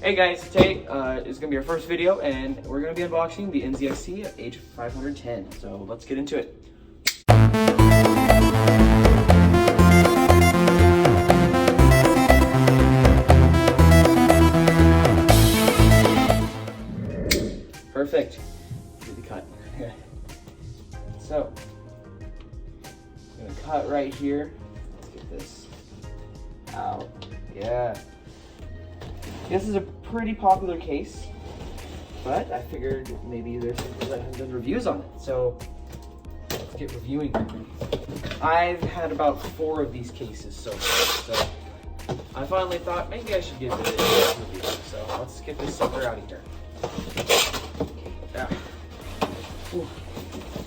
Hey guys, today is going to be our first video and we're going to be unboxing the NZXT H510. So let's get into it. Perfect. Do the cut. So, I'm going to cut right here. Let's get this out. Yeah. This is a pretty popular case, but I figured maybe there's some people that haven't done reviews on it, so let's get reviewing. I've had about 4 of these cases so far, so I finally thought maybe I should give it a review. So let's get this sucker out of here. Yeah. Ooh.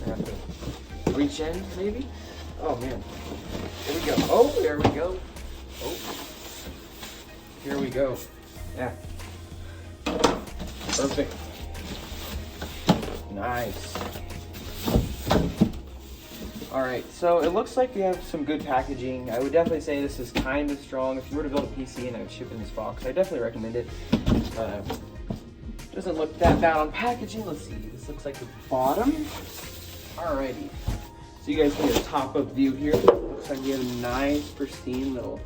I have to reach in, maybe? Oh man. Here we go. Oh, there we go. Oh. Here we go. Yeah. Perfect. Nice. Alright, so it looks like we have some good packaging. I would definitely say this is kind of strong. If you were to build a PC and I would ship in this box, I definitely recommend it. Doesn't look that bad on packaging. Let's see. This looks like the bottom. Alrighty. So you guys can get a top-up view here. Looks like we have a nice, pristine little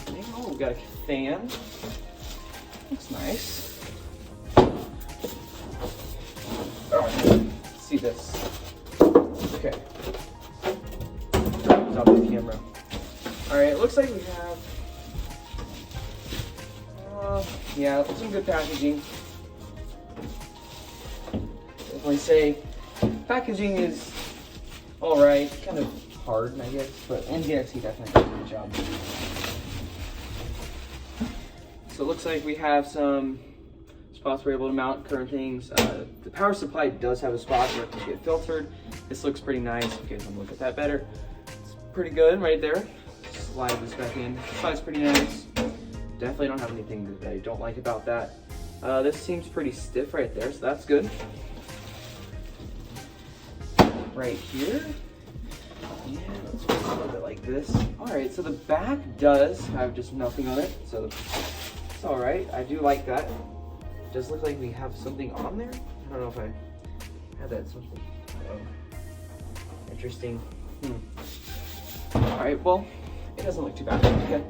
thing. Oh, we've got a fan. Looks nice. Alright, let's see this. Okay. Top of the camera. Alright, it looks like we have yeah, some good packaging. Definitely say packaging is alright, kind of hard, I guess, but NZXT definitely does a good job. So it looks like we have some spots we're able to mount current things. The power supply does have a spot where it can get filtered. This looks pretty nice. If you guys want to look at that better, it's pretty good right there. Slide this back in. The slide's pretty nice. Definitely don't have anything that I don't like about that. This seems pretty stiff right there, so that's good. Right here. Yeah, let's put it a little bit like this. Alright, so the back does have just nothing on it, so it's alright. I do like that. It does look like we have something on there. I don't know if I had that something. Interesting. Alright, well, it doesn't look too bad. Okay.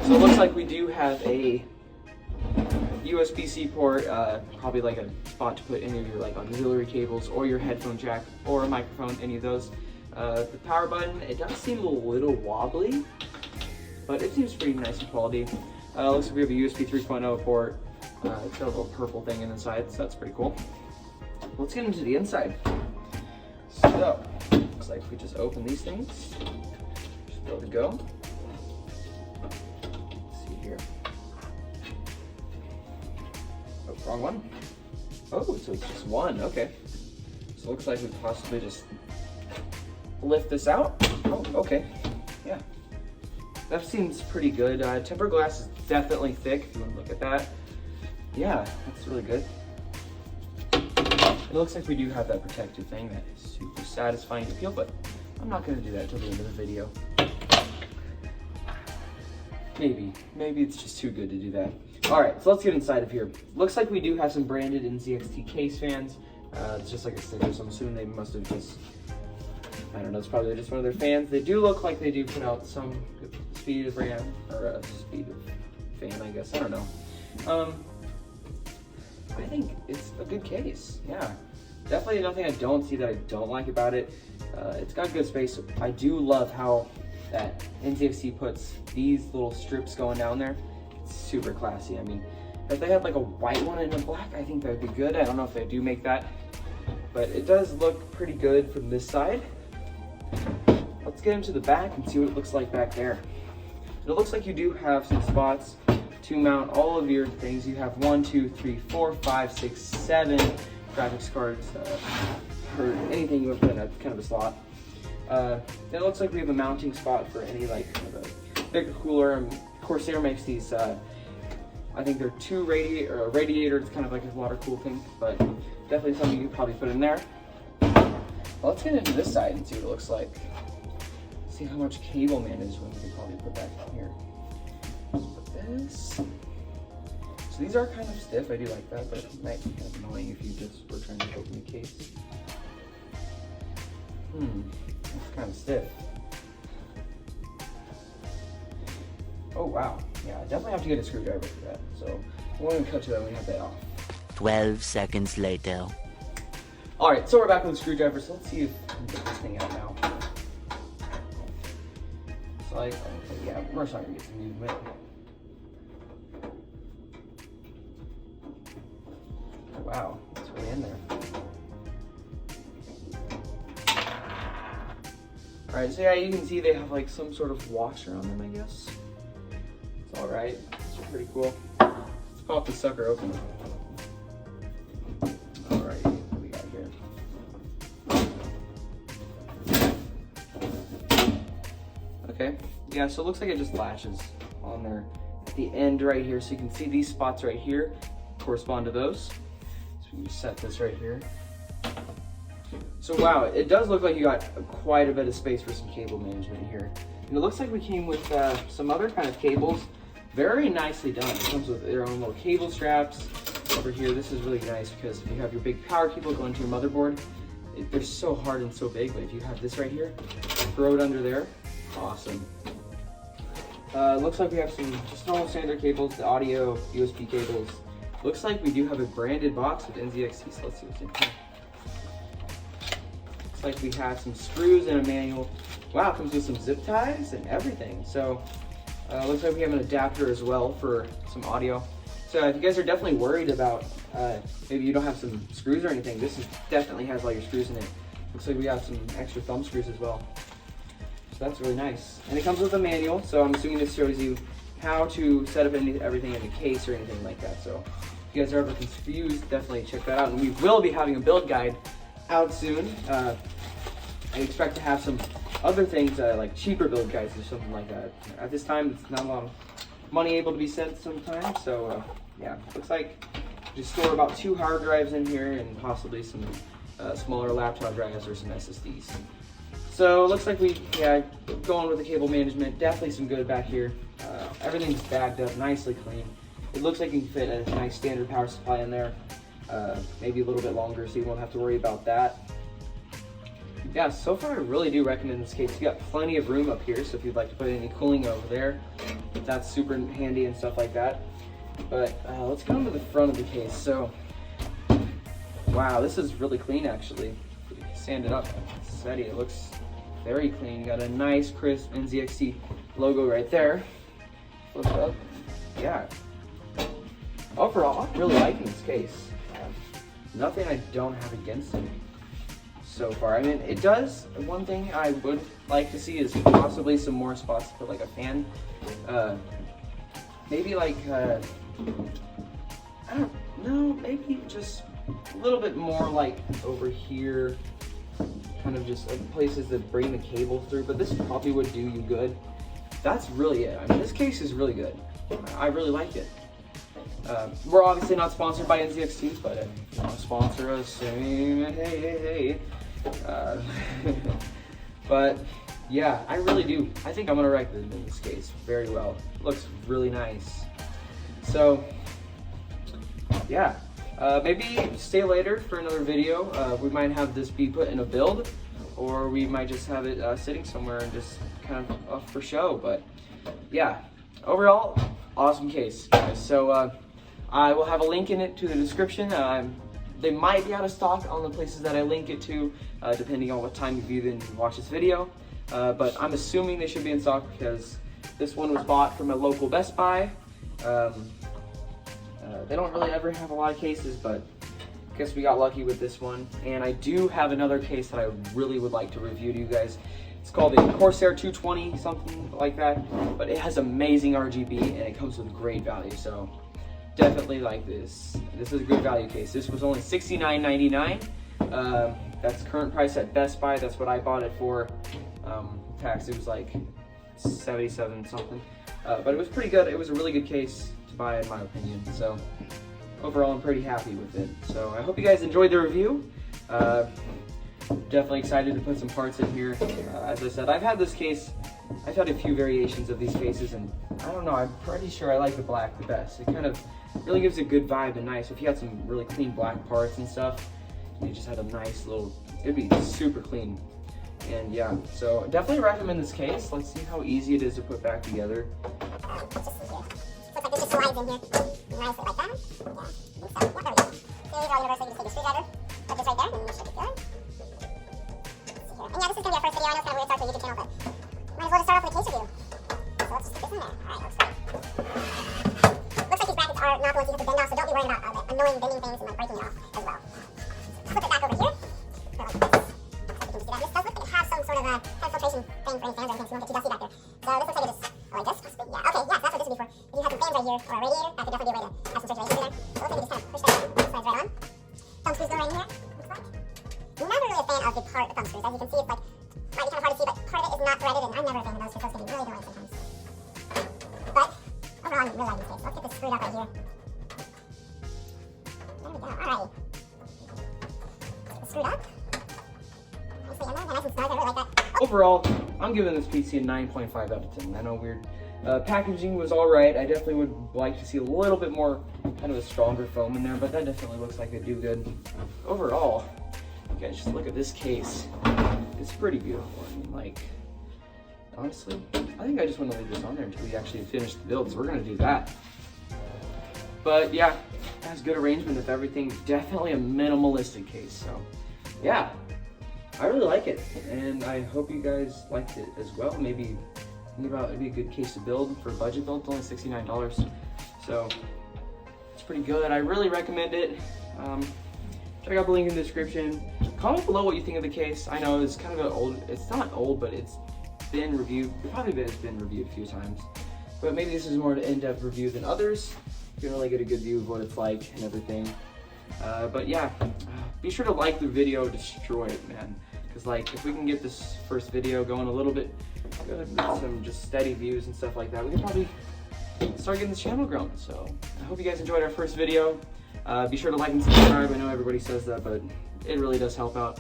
So it looks like we do have a USB-C port, probably like a spot to put any of your like auxiliary cables or your headphone jack or a microphone, any of those. The power button, it does seem a little wobbly, but it seems pretty nice and quality. Looks like we have a USB 3.0 port. It's got a little purple thing inside, so that's pretty cool. Let's get into the inside. So, looks like we just open these things. Just go to go. Let's see here. Oh, wrong one. Oh, so it's just one, okay. So it looks like we possibly just lift this out. Oh, okay. Yeah. That seems pretty good. Tempered glass is definitely thick, if you want to look at that. Yeah, that's really good. It looks like we do have that protective thing that is super satisfying to feel, but I'm not going to do that until the end of the video. Maybe it's just too good to do that. Alright, so let's get inside of here. Looks like we do have some branded NZXT case fans. It's just like a sticker, so I'm assuming they must have just, I don't know, it's probably just one of their fans. They do look like they do put out some speed of RAM, or speed of fan, I guess. I don't know. I think it's a good case, yeah. Definitely nothing I don't see that I don't like about it. It's got good space. I do love how that NZXT puts these little strips going down there. It's super classy. I mean, if they had like a white one and a black, I think that would be good. I don't know if they do make that, but it does look pretty good from this side. Let's get into the back and see what it looks like back there. It looks like you do have some spots to mount all of your things. You have 1, 2, 3, 4, 5, 6, 7 graphics cards, or anything you want to put in a kind of a slot. Then it looks like we have a mounting spot for any like kind of a bigger cooler. Corsair makes these, I think they're 2 radiators, kind of like a water cool thing, but definitely something you could probably put in there. Well, let's get into this side and see what it looks like. See how much cable management we can probably put back in here. Let's put this. So these are kind of stiff, I do like that, but it might be kind of annoying if you just were trying to open the case. It's kind of stiff. Oh wow, yeah, I definitely have to get a screwdriver for that. So we're going to cut to that when we have that off. 12 seconds later. All right, so we're back with the screwdriver. So let's see if we can get this thing out now. So okay, yeah, we're starting to get some movement. Oh, wow, it's really in there. All right, so yeah, you can see they have like some sort of washer on them, I guess. It's all right, it's pretty cool. Let's pop the sucker open. All right, what we got here? Okay, yeah, so it looks like it just latches on there at the end right here. So you can see these spots right here correspond to those. So we can set this right here. So wow, it does look like you got quite a bit of space for some cable management here. And it looks like we came with some other kind of cables. Very nicely done. It comes with their own little cable straps. Over here, this is really nice because if you have your big power cable going to your motherboard, they're so hard and so big, but if you have this right here, throw it under there. Awesome. Looks like we have some just normal standard cables, the audio, USB cables. Looks like we do have a branded box with NZXT, so let's see what's in here. Looks like we have some screws and a manual. Wow, it comes with some zip ties and everything. So looks like we have an adapter as well for some audio. So if you guys are definitely worried about maybe you don't have some screws or anything, this definitely has all your screws in it. Looks like we have some extra thumb screws as well. So that's really nice. And it comes with a manual, so I'm assuming this shows you how to set up everything in the case or anything like that. So if you guys are ever confused, definitely check that out. And we will be having a build guide out soon. I expect to have some other things like cheaper build guides or something like that. At this time, it's not a lot of money able to be sent sometimes. So yeah, looks like just store about 2 hard drives in here and possibly some smaller laptop drives or some SSDs. So it looks like we, going with the cable management, definitely some good back here. Everything's bagged up, nicely clean. It looks like you can fit a nice standard power supply in there, maybe a little bit longer, so you won't have to worry about that. Yeah, so far I really do recommend this case. You got plenty of room up here, so if you'd like to put any cooling over there, that's super handy and stuff like that. But let's go into the front of the case. So, wow, this is really clean actually. Sand it up, steady, it looks very clean. You got a nice crisp NZXT logo right there. Flip it up. Yeah. Overall, I'm really liking this case. Nothing I don't have against it so far. I mean, it does. One thing I would like to see is possibly some more spots to put like a fan. Maybe like, I don't know, maybe just a little bit more like over here. Kind of just places that bring the cable through, but this probably would do you good. That's really it. I mean, this case is really good. I really like it. We're obviously not sponsored by NZXT, but if you want to sponsor us, hey. But yeah, I really do. I think I'm gonna recommend this case very well. It looks really nice. So yeah. Maybe stay later for another video. We might have this be put in a build, or we might just have it sitting somewhere and just kind of up for show. But yeah, overall, awesome case, guys. So I will have a link in it to the description. They might be out of stock on the places that I link it to, depending on what time you view and watch this video. But I'm assuming they should be in stock because this one was bought from a local Best Buy. They don't really ever have a lot of cases, but I guess we got lucky with this one. And I do have another case that I really would like to review to you guys. It's called the Corsair 220, something like that. But it has amazing RGB and it comes with great value. So definitely like this. This is a good value case. This was only $69.99. That's current price at Best Buy. That's what I bought it for. Tax, it was like 77 something. But it was pretty good. It was a really good case to buy in my opinion. So overall, I'm pretty happy with it. So I hope you guys enjoyed the review. Definitely excited to put some parts in here. As I said, I've had this case I've had a few variations of these cases, and I don't know, I'm pretty sure I like the black the best. It kind of really gives a good vibe and nice. If you had some really clean black parts and stuff, you just had a nice little, it'd be super clean. And yeah, so definitely recommend this case. Let's see how easy it is to put back together. Let's just see here. Looks like this just slides in here. Nice like that. Yeah, I think so. Yeah, there we go. So these are all universal. You just take a screwdriver, put this right there, and you should be good. Let's see here. And yeah, this is going to be our first video. I know it's kind of weird to start with a YouTube channel, but might as well just start off with a case review. So let's just stick this in there. Alright, looks great. Looks like these brackets are not the ones you have to bend off, so don't be worried about the annoying bending things and like breaking it off as well. Flip it back over here. Put it like this. So we can just do that. This does look like it has some sort of kind of filtration thing for any fans or anything, so you won't get too dusty back there. So this looks like it just, oh, like this, possibly? Yeah, okay, yeah, so that's what this would be for. If you have some fans right here, or a radiator, that could definitely be a way to have some circulation in there. So it looks like you just kind of push that in, it slides right on. Thumb screws go right in here, looks like. I'm never really a fan of the part, the thumb screws. As you can see, it's like, might be kind of hard to see, but part of it is not threaded, and I'm never a fan of those because those can be really annoying sometimes. But overall, I'm really liking this case. So let's get this screwed up right here. There we go, alrighty. Get this screwed up. Nicely in there, nice and snug, I really like that. Overall, I'm giving this PC a 9.5 out of 10. I know weird. Packaging was alright. I definitely would like to see a little bit more, kind of a stronger foam in there, but that definitely looks like it'd do good. Overall, you guys just look at this case. It's pretty beautiful. I mean, like, honestly, I think I just want to leave this on there until we actually finish the build, so we're going to do that. But yeah, it has good arrangement with everything. Definitely a minimalistic case, so yeah. I really like it, and I hope you guys liked it as well. Maybe think about it'd be a good case to build for a budget build. It's only $69, so it's pretty good. I really recommend it. Check out the link in the description. Comment below what you think of the case. I know it's kind of an old, it's not old, but it's been reviewed. It probably has been reviewed a few times, but maybe this is more an in-depth review than others. You can really get a good view of what it's like and everything. But yeah, be sure to like the video, destroy it, man. Because like, if we can get this first video going a little bit good with some just steady views and stuff like that, we can probably start getting this channel growing. So I hope you guys enjoyed our first video. Be sure to like and subscribe. I know everybody says that, but it really does help out.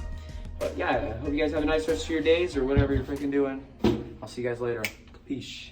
But yeah, I hope you guys have a nice rest of your days or whatever you're freaking doing. I'll see you guys later. Peace.